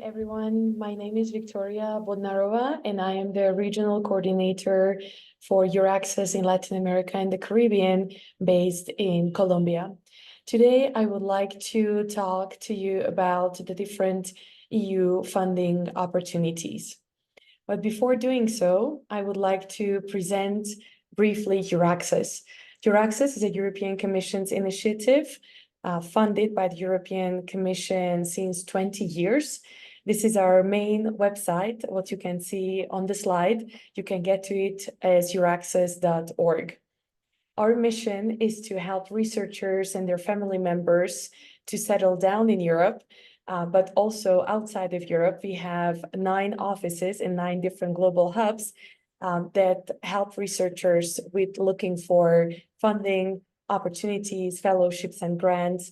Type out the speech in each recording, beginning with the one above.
everyone. My name is Viktoria Bodnarova, and I am the regional coordinator for Euraxess in Latin America and the Caribbean, based in Colombia. Today, I would like to talk to you about the different EU funding opportunities. But before doing so, I would like to present briefly Euraxess. Euraxess is a European Commission's initiative funded by the European Commission since 20 years. This is our main website. What you can see on the slide, you can get to it as euraxess.org. Our mission is to help researchers and their family members to settle down in Europe, but also outside of Europe. We have 9 offices in 9 different global hubs that help researchers with looking for funding, opportunities, fellowships, and grants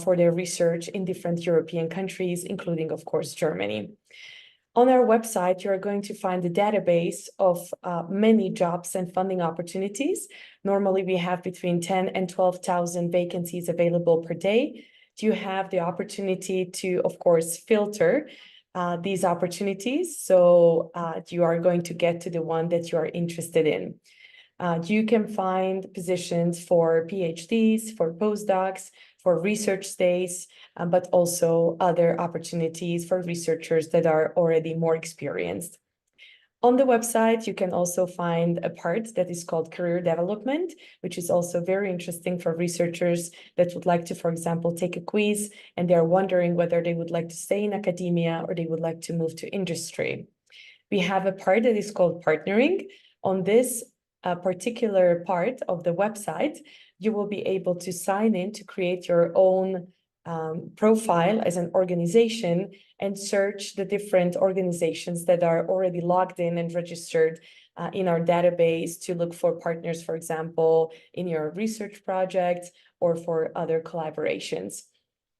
for their research in different European countries, including, of course, Germany. On our website, you are going to find a database of many jobs and funding opportunities. Normally, we have between 10 and 12,000 vacancies available per day. You have the opportunity to, of course, filter these opportunities. So you are going to get to the one that you are interested in. You can find positions for PhDs, for postdocs, for research stays, but also other opportunities for researchers that are already more experienced. On the website, you can also find a part that is called career development, which is also very interesting for researchers that would like to, for example, take a quiz and they're wondering whether they would like to stay in academia or they would like to move to industry. We have a part that is called partnering. On this particular part of the website, you will be able to sign in to create your own profile as an organization and search the different organizations that are already logged in and registered in our database to look for partners, for example, in your research projects or for other collaborations.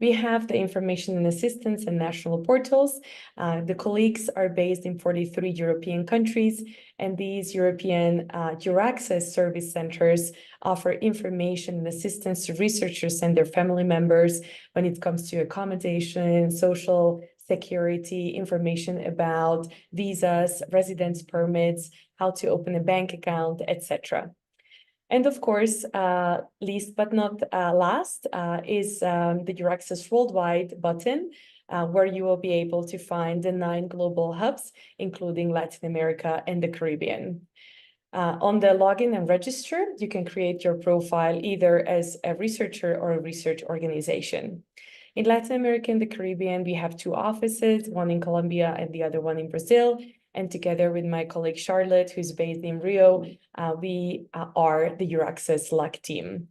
We have the information and assistance and national portals. The colleagues are based in 43 European countries, and these European Euraxess service centers offer information and assistance to researchers and their family members when it comes to accommodation, social security, information about visas, residence permits, how to open a bank account, etc. And of course, least but not last, is the Euraxess Worldwide button, where you will be able to find the 9 global hubs, including Latin America and the Caribbean. On the login and register, you can create your profile either as a researcher or a research organization. In Latin America and the Caribbean, we have 2 offices, one in Colombia and the other one in Brazil. And together with my colleague Charlotte, who's based in Rio, we are the Euraxess LAC team.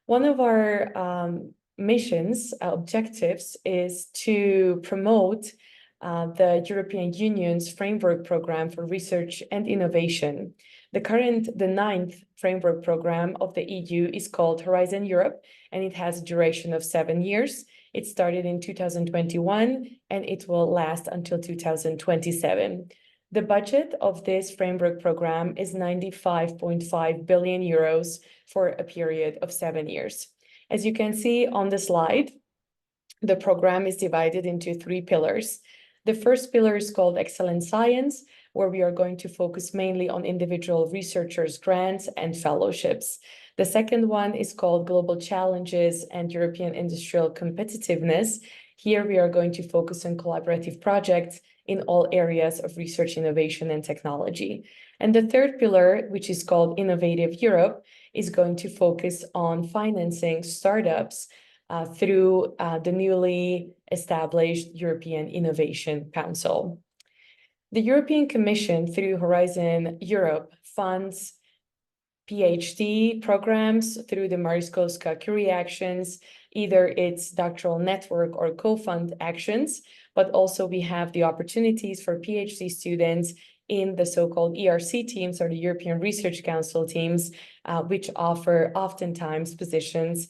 One of our missions, objectives, is to promote the European Union's framework program for research and innovation. The 9th framework program of the EU is called Horizon Europe, and it has a duration of 7 years. It started in 2021, and it will last until 2027. The budget of this framework program is 95.5 billion euros for a period of 7 years. As you can see on the slide, the program is divided into 3 pillars. The first pillar is called Excellent Science, where we are going to focus mainly on individual researchers' grants and fellowships. The second one is called Global Challenges and European Industrial Competitiveness. Here we are going to focus on collaborative projects in all areas of research, innovation, and technology. And the third pillar, which is called Innovative Europe, is going to focus on financing startups through the newly established European Innovation Council. The European Commission, through Horizon Europe, funds PhD programs through the Marie Sklodowska-Curie actions, either its doctoral network or co-fund actions, but also we have the opportunities for PhD students in the so-called ERC teams, or the European Research Council teams, which offer oftentimes positions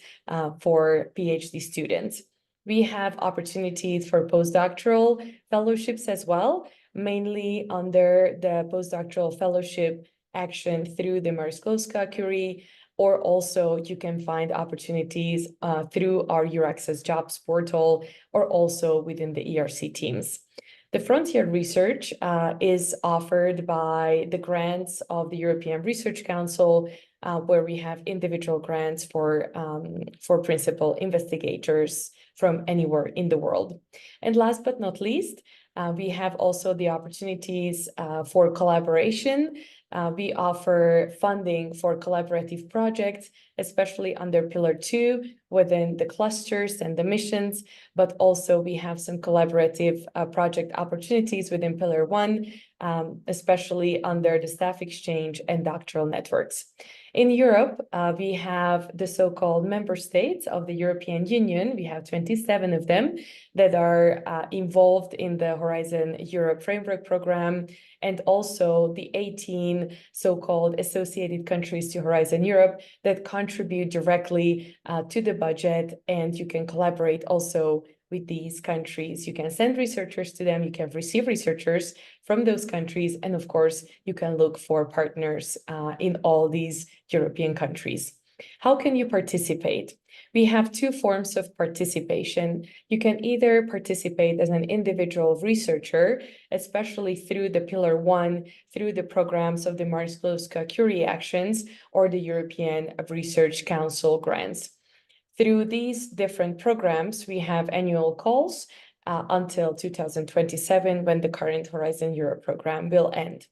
for PhD students. We have opportunities for postdoctoral fellowships as well, mainly under the postdoctoral fellowship action through the Marie Sklodowska-Curie, or also you can find opportunities through our Euraxess jobs portal, or also within the ERC teams. The frontier research is offered by the grants of the European Research Council, where we have individual grants for principal investigators from anywhere in the world. And last but not least, we have also the opportunities for collaboration. We offer funding for collaborative projects, especially under Pillar 2 within the clusters and the missions, but also we have some collaborative project opportunities within Pillar 1, especially under the staff exchange and doctoral networks. In Europe, we have the so-called member states of the European Union. We have 27 of them that are involved in the Horizon Europe Framework Program, and also the 18 so-called associated countries to Horizon Europe that contribute directly to the budget, and you can collaborate also with these countries. You can send researchers to them, you can receive researchers from those countries, and of course, you can look for partners in all these European countries. How can you participate? We have two forms of participation. You can either participate as an individual researcher, especially through the Pillar 1, through the programs of the Marie Curie Actions or the European Research Council grants. Through these different programs, we have annual calls until 2027, when the current Horizon Europe program will end.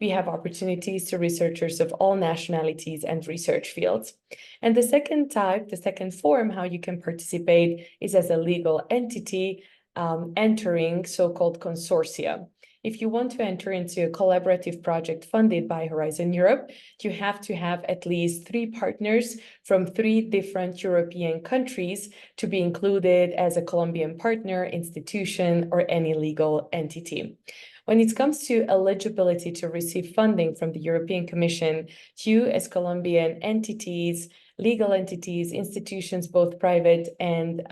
We have opportunities to researchers of all nationalities and research fields. And the second type, the second form, how you can participate is as a legal entity entering so-called consortia. If you want to enter into a collaborative project funded by Horizon Europe, you have to have at least 3 partners from 3 different European countries to be included as a Colombian partner, institution, or any legal entity. When it comes to eligibility to receive funding from the European Commission, you as Colombian entities, legal entities, institutions, both private and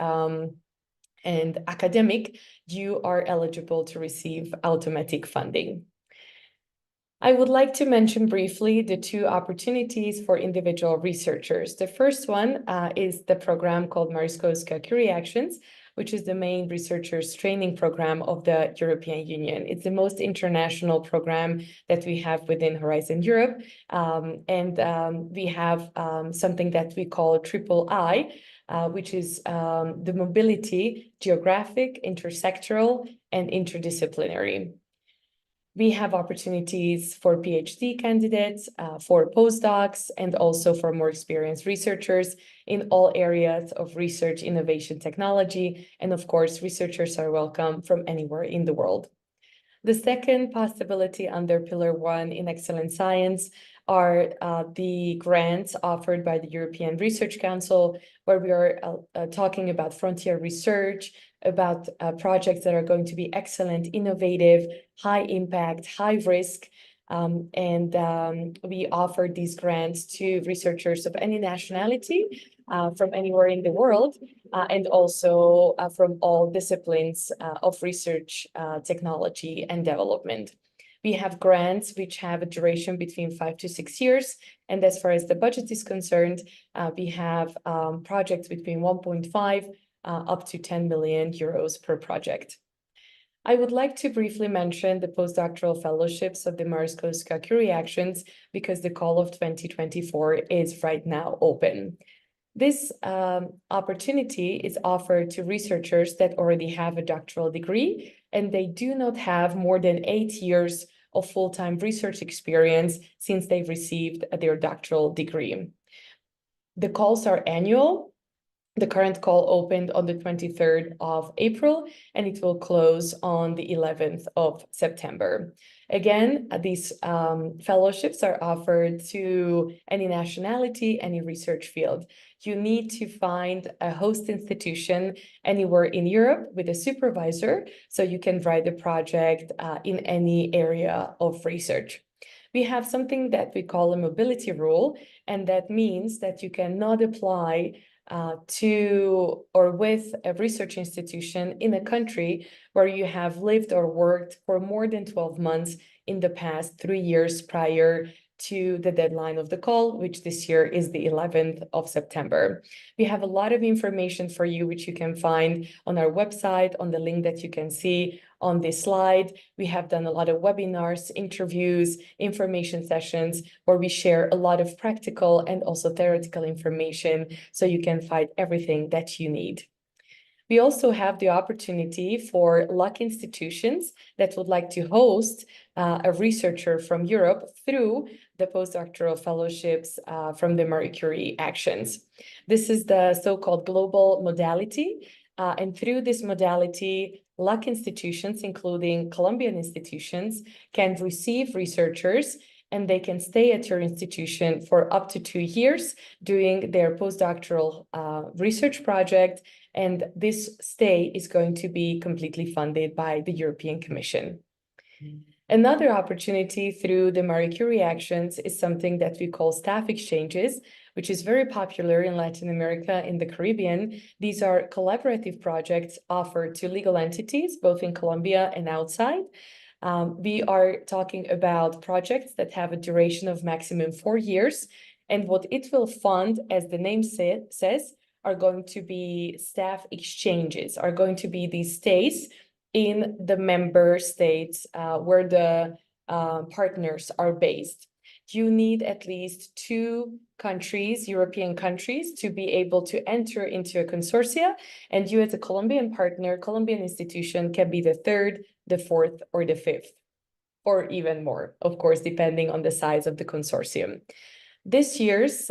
academic, you are eligible to receive automatic funding. I would like to mention briefly the 2 opportunities for individual researchers. The first one is the program called Marie Curie Actions, which is the main researchers training program of the European Union. It's the most international program that we have within Horizon Europe. We have something that we call III, which is the mobility, geographic, intersectoral, and interdisciplinary. We have opportunities for PhD candidates, for postdocs, and also for more experienced researchers in all areas of research, innovation, technology. And of course, researchers are welcome from anywhere in the world. The second possibility under Pillar 1 in excellent science are the grants offered by the European Research Council, where we are talking about frontier research, about projects that are going to be excellent, innovative, high impact, high risk. We offer these grants to researchers of any nationality from anywhere in the world, and also from all disciplines of research, technology, and development. We have grants which have a duration between 5 to 6 years. And as far as the budget is concerned, we have projects between 1.5 up to 10 million euros per project. I would like to briefly mention the postdoctoral fellowships of the Marie Curie Actions, because the call of 2024 is right now open. This opportunity is offered to researchers that already have a doctoral degree, and they do not have more than 8 years of full-time research experience since they've received their doctoral degree. The calls are annual. The current call opened on the 23rd of April, and it will close on the 11th of September. Again, these fellowships are offered to any nationality, any research field. You need to find a host institution anywhere in Europe with a supervisor, so you can write the project in any area of research. We have something that we call a mobility rule, and that means that you cannot apply to or with a research institution in a country where you have lived or worked for more than 12 months in the past 3 years prior to the deadline of the call, which this year is the 11th of September. We have a lot of information for you, which you can find on our website, on the link that you can see on this slide. We have done a lot of webinars, interviews, information sessions, where we share a lot of practical and also theoretical information, so you can find everything that you need. We also have the opportunity for LUC institutions that would like to host a researcher from Europe through the postdoctoral fellowships from the Marie Curie Actions. This is the so-called global modality. And through this modality, LUC institutions, including Colombian institutions, can receive researchers, and they can stay at your institution for up to 2 years doing their postdoctoral research project. And this stay is going to be completely funded by the European Commission. Another opportunity through the Marie Curie Actions is something that we call staff exchanges, which is very popular in Latin America and the Caribbean. These are collaborative projects offered to legal entities, both in Colombia and outside. We are talking about projects that have a duration of maximum 4 years. And what it will fund, as the name says, are going to be staff exchanges, are going to be these stays in the member states where the partners are based. You need at least 2 countries, European countries, to be able to enter into a consortia. And you as a Colombian partner, Colombian institution, can be the 3rd, the 4th, or the 5th, or even more, of course, depending on the size of the consortium. This year's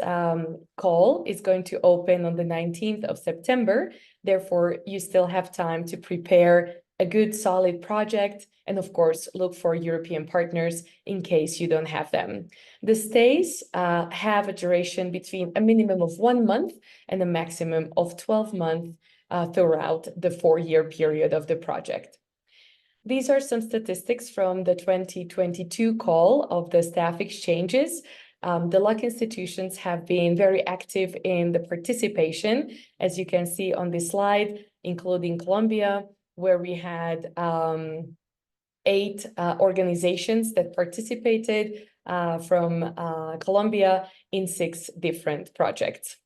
call is going to open on the 19th of September. Therefore, you still have time to prepare a good, solid project, and of course, look for European partners in case you don't have them. The stays have a duration between a minimum of 1 month and a maximum of 12 months throughout the 4-year period of the project. These are some statistics from the 2022 call of the staff exchanges. The LUC institutions have been very active in the participation, as you can see on this slide, including Colombia, where we had 8 organizations that participated from Colombia in 6 different projects.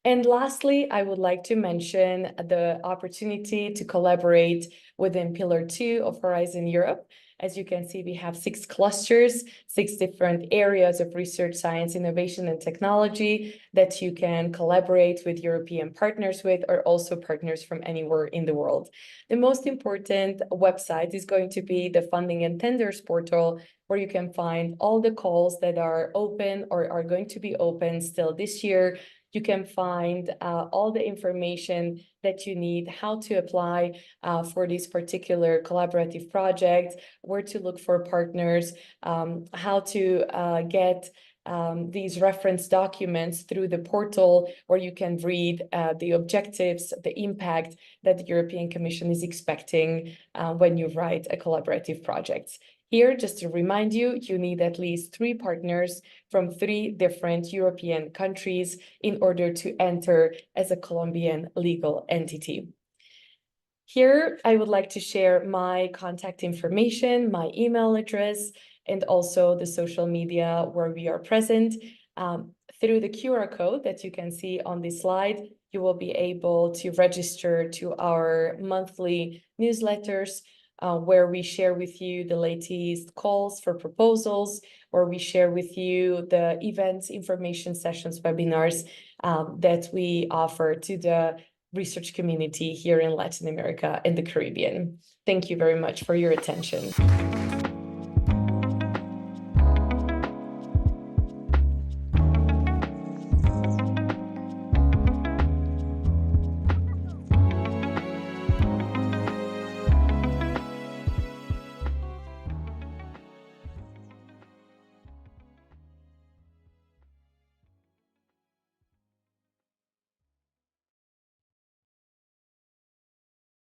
And lastly, I would like to mention the opportunity to collaborate within Pillar 2 of Horizon Europe. As you can see, we have 6 clusters, 6 different areas of research, science, innovation, and technology that you can collaborate with European partners with, or also partners from anywhere in the world. The most important website is going to be the Funding and Tenders portal, where you can find all the calls that are open or are going to be open still this year. You can find all the information that you need, how to apply for this particular collaborative project, where to look for partners, how to get these reference documents through the portal, where you can read the objectives, the impact that the European Commission is expecting when you write a collaborative project. Here, just to remind you, you need at least 3 partners from 3 different European countries in order to enter as a Colombian legal entity. Here, I would like to share my contact information, my email address, and also the social media where we are present. Through the QR code that you can see on this slide, you will be able to register to our monthly newsletters, where we share with you the latest calls for proposals, where we share with you the events, information sessions, webinars that we offer to the research community here in Latin America and the Caribbean. Thank you very much for your attention.